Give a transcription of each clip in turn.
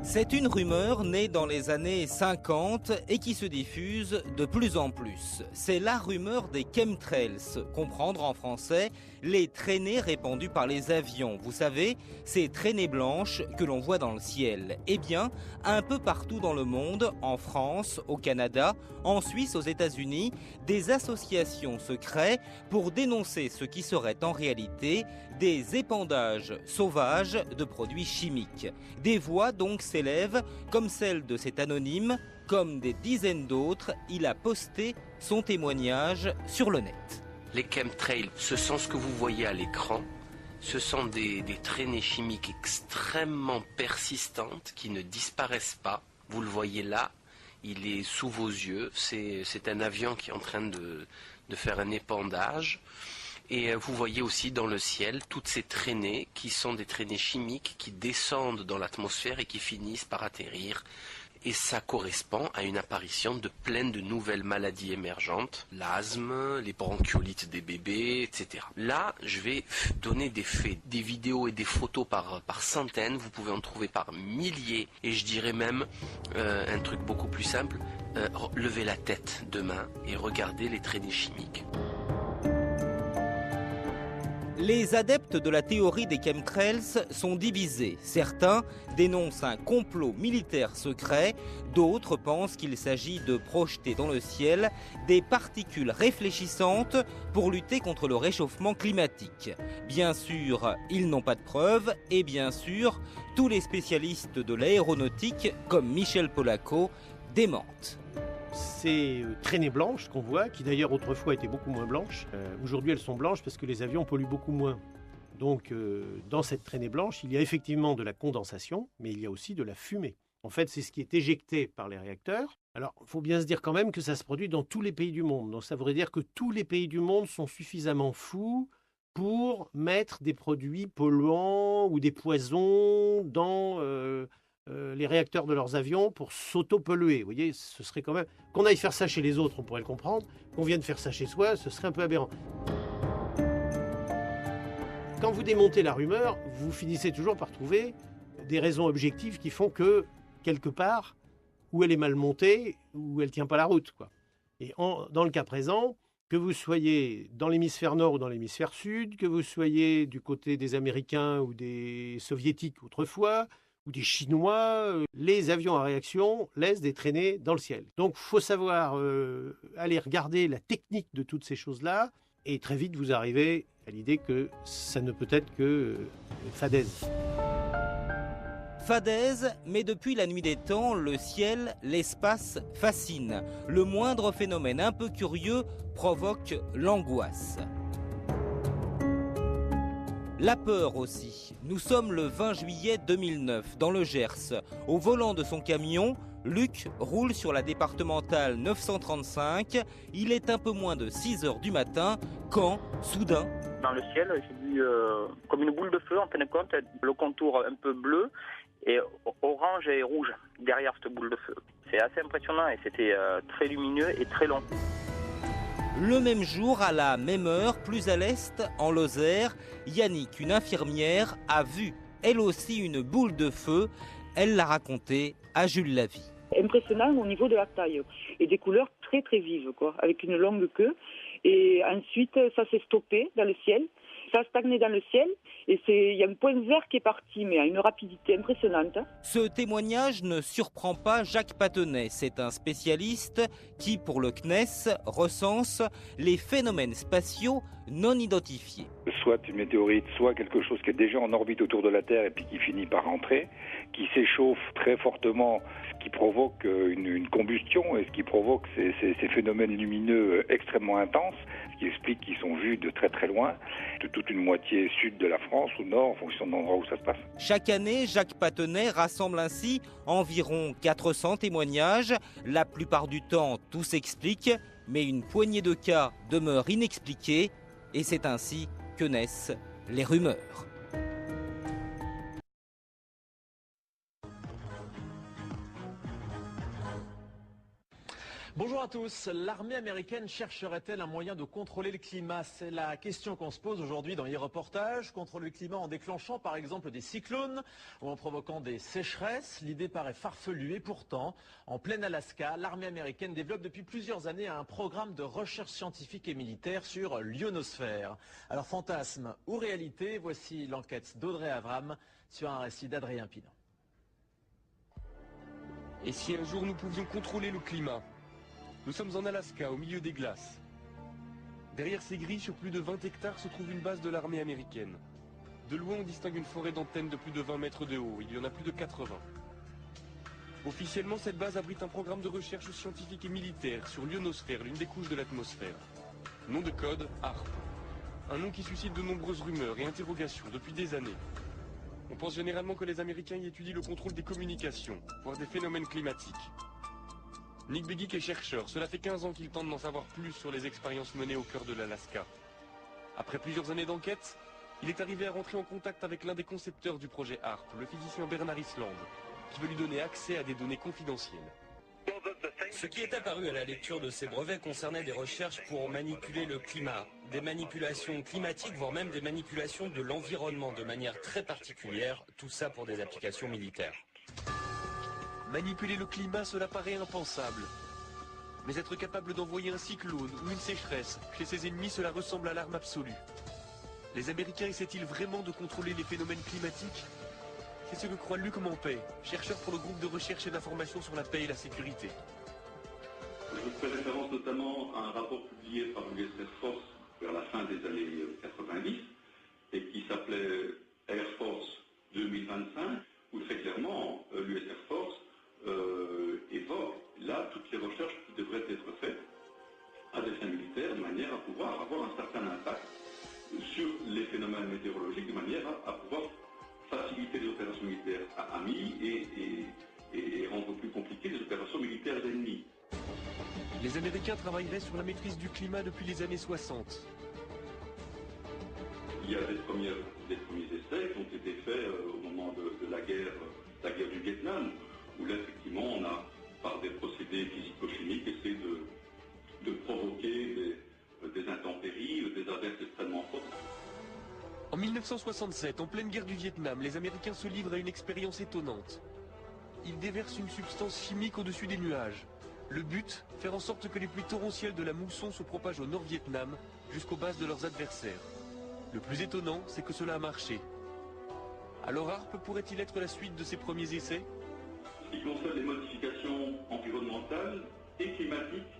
C'est une rumeur née dans les années 50 et qui se diffuse de plus en plus. C'est la rumeur des chemtrails, comprendre en français les traînées répandues par les avions. Vous savez, ces traînées blanches que l'on voit dans le ciel. Eh bien, un peu partout dans le monde, en France, au Canada, en Suisse, aux États-Unis, des associations se créent pour dénoncer ce qui serait en réalité des épandages sauvages de produits chimiques. Des voix donc s'élèvent, comme celle de cet anonyme, comme des dizaines d'autres, il a posté son témoignage sur le net. Les chemtrails, ce sont ce que vous voyez à l'écran. Ce sont des traînées chimiques extrêmement persistantes qui ne disparaissent pas. Vous le voyez là, il est sous vos yeux. C'est un avion qui est en train de faire un épandage. Et vous voyez aussi dans le ciel toutes ces traînées qui sont des traînées chimiques qui descendent dans l'atmosphère et qui finissent par atterrir. Et ça correspond à une apparition de plein de nouvelles maladies émergentes, l'asthme, les bronchiolites des bébés, etc. Là, je vais donner des faits, des vidéos et des photos par centaines, vous pouvez en trouver par milliers. Et je dirais même un truc beaucoup plus simple, levez la tête demain et regardez les traînées chimiques. Les adeptes de la théorie des chemtrails sont divisés. Certains dénoncent un complot militaire secret, d'autres pensent qu'il s'agit de projeter dans le ciel des particules réfléchissantes pour lutter contre le réchauffement climatique. Bien sûr, ils n'ont pas de preuves et bien sûr, tous les spécialistes de l'aéronautique, comme Michel Polaco, démentent. Ces traînées blanches qu'on voit, qui d'ailleurs autrefois étaient beaucoup moins blanches, aujourd'hui elles sont blanches parce que les avions polluent beaucoup moins. Donc dans cette traînée blanche, il y a effectivement de la condensation, mais il y a aussi de la fumée. En fait, c'est ce qui est éjecté par les réacteurs. Alors, il faut bien se dire quand même que ça se produit dans tous les pays du monde. Donc ça voudrait dire que tous les pays du monde sont suffisamment fous pour mettre des produits polluants ou des poisons dans les réacteurs de leurs avions pour s'auto-polluer. Vous voyez, ce serait quand même... Qu'on aille faire ça chez les autres, on pourrait le comprendre. Qu'on vienne faire ça chez soi, ce serait un peu aberrant. Quand vous démontez la rumeur, vous finissez toujours par trouver des raisons objectives qui font que, quelque part, où elle est mal montée, où elle ne tient pas la route, quoi. Et dans le cas présent, que vous soyez dans l'hémisphère nord ou dans l'hémisphère sud, que vous soyez du côté des Américains ou des Soviétiques autrefois, ou des Chinois, les avions à réaction laissent des traînées dans le ciel. Donc il faut savoir aller regarder la technique de toutes ces choses-là, et très vite vous arrivez à l'idée que ça ne peut être que fadaise. Fadaise, mais depuis la nuit des temps, le ciel, l'espace fascine. Le moindre phénomène un peu curieux provoque l'angoisse. La peur aussi. Nous sommes le 20 juillet 2009, dans le Gers. Au volant de son camion, Luc roule sur la départementale 935. Il est un peu moins de 6 heures du matin quand, soudain... Dans le ciel, j'ai vu comme une boule de feu, en fin de compte, le contour un peu bleu et orange et rouge derrière cette boule de feu. C'est assez impressionnant et c'était très lumineux et très long. Le même jour, à la même heure, plus à l'est, en Lozère, Yannick, une infirmière, a vu, elle aussi, une boule de feu. Elle l'a raconté à Jules Lavie. Impressionnant au niveau de la taille et des couleurs très très vives, quoi, avec une longue queue. Et ensuite, ça s'est stoppé dans le ciel. Ça a stagné dans le ciel et il y a un point vert qui est parti, mais à une rapidité impressionnante. Ce témoignage ne surprend pas Jacques Patenay. C'est un spécialiste qui, pour le CNES, recense les phénomènes spatiaux non identifiés. Soit une météorite, soit quelque chose qui est déjà en orbite autour de la Terre et puis qui finit par rentrer, qui s'échauffe très fortement, ce qui provoque une combustion et ce qui provoque ces phénomènes lumineux extrêmement intenses, ce qui explique qu'ils sont vus de très très loin, de toute une moitié sud de la France ou nord en fonction de l'endroit où ça se passe. Chaque année, Jacques Patenay rassemble ainsi environ 400 témoignages. La plupart du temps, tout s'explique, mais une poignée de cas demeure inexpliquée et c'est ainsi que naissent les rumeurs. Bonjour. Bonjour à tous. L'armée américaine chercherait-elle un moyen de contrôler le climat? C'est la question qu'on se pose aujourd'hui dans les reportages. Contrôler le climat en déclenchant par exemple des cyclones ou en provoquant des sécheresses. L'idée paraît farfelue et pourtant, en plein Alaska, l'armée américaine développe depuis plusieurs années un programme de recherche scientifique et militaire sur l'ionosphère. Alors fantasme ou réalité, voici l'enquête d'Audrey Avram sur un récit d'Adrien Pinon. Et si un jour nous pouvions contrôler le climat? Nous sommes en Alaska, au milieu des glaces. Derrière ces grilles, sur plus de 20 hectares, se trouve une base de l'armée américaine. De loin, on distingue une forêt d'antennes de plus de 20 mètres de haut. Il y en a plus de 80. Officiellement, cette base abrite un programme de recherche scientifique et militaire sur l'ionosphère, l'une des couches de l'atmosphère. Nom de code, HAARP. Un nom qui suscite de nombreuses rumeurs et interrogations depuis des années. On pense généralement que les Américains y étudient le contrôle des communications, voire des phénomènes climatiques. Nick Begich est chercheur. Cela fait 15 ans qu'il tente d'en savoir plus sur les expériences menées au cœur de l'Alaska. Après plusieurs années d'enquête, il est arrivé à rentrer en contact avec l'un des concepteurs du projet HAARP, le physicien Bernard Island, qui veut lui donner accès à des données confidentielles. Ce qui est apparu à la lecture de ces brevets concernait des recherches pour manipuler le climat, des manipulations climatiques, voire même des manipulations de l'environnement de manière très particulière, tout ça pour des applications militaires. Manipuler le climat, cela paraît impensable. Mais être capable d'envoyer un cyclone ou une sécheresse chez ses ennemis, cela ressemble à l'arme absolue. Les Américains essaient-ils vraiment de contrôler les phénomènes climatiques? C'est ce que croit Luc Mampey, chercheur pour le groupe de recherche et d'information sur la paix et la sécurité. Je fais référence notamment à un rapport publié par l'US Air Force vers la fin des années 90 et qui s'appelait Air Force 2025, où très clairement l'US Air Force évoque là toutes les recherches qui devraient être faites à des fins militaires de manière à pouvoir avoir un certain impact sur les phénomènes météorologiques, de manière à pouvoir faciliter les opérations militaires amies et rendre plus compliquées les opérations militaires ennemies. Les Américains travailleraient sur la maîtrise du climat depuis les années 60. Il y a des premiers essais qui ont été faits au moment de la guerre du Vietnam, où là, effectivement, on a, par des procédés physico-chimiques, essayé de provoquer des intempéries, des averses extrêmement fortes. En 1967, en pleine guerre du Vietnam, les Américains se livrent à une expérience étonnante. Ils déversent une substance chimique au-dessus des nuages. Le but, faire en sorte que les pluies torrentielles de la mousson se propagent au Nord-Vietnam jusqu'aux bases de leurs adversaires. Le plus étonnant, c'est que cela a marché. Alors HAARP pourrait-il être la suite de ces premiers essais? Ce qui concerne les modifications environnementales et climatiques,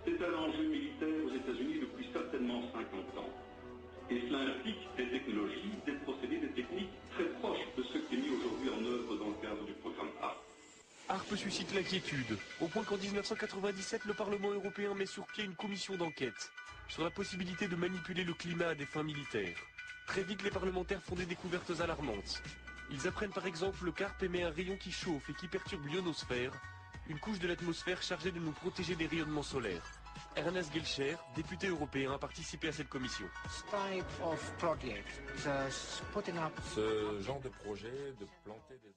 c'est un enjeu militaire aux États-Unis depuis certainement 50 ans. Et cela implique des technologies, des procédés, des techniques très proches de ce qui est mis aujourd'hui en œuvre dans le cadre du programme HAARP. HAARP suscite l'inquiétude, au point qu'en 1997, le Parlement européen met sur pied une commission d'enquête sur la possibilité de manipuler le climat à des fins militaires. Très vite, les parlementaires font des découvertes alarmantes. Ils apprennent par exemple qu'HAARP émet un rayon qui chauffe et qui perturbe l'ionosphère, une couche de l'atmosphère chargée de nous protéger des rayonnements solaires. Ernest Gelscher, député européen, a participé à cette commission. Ce genre de projet de planter des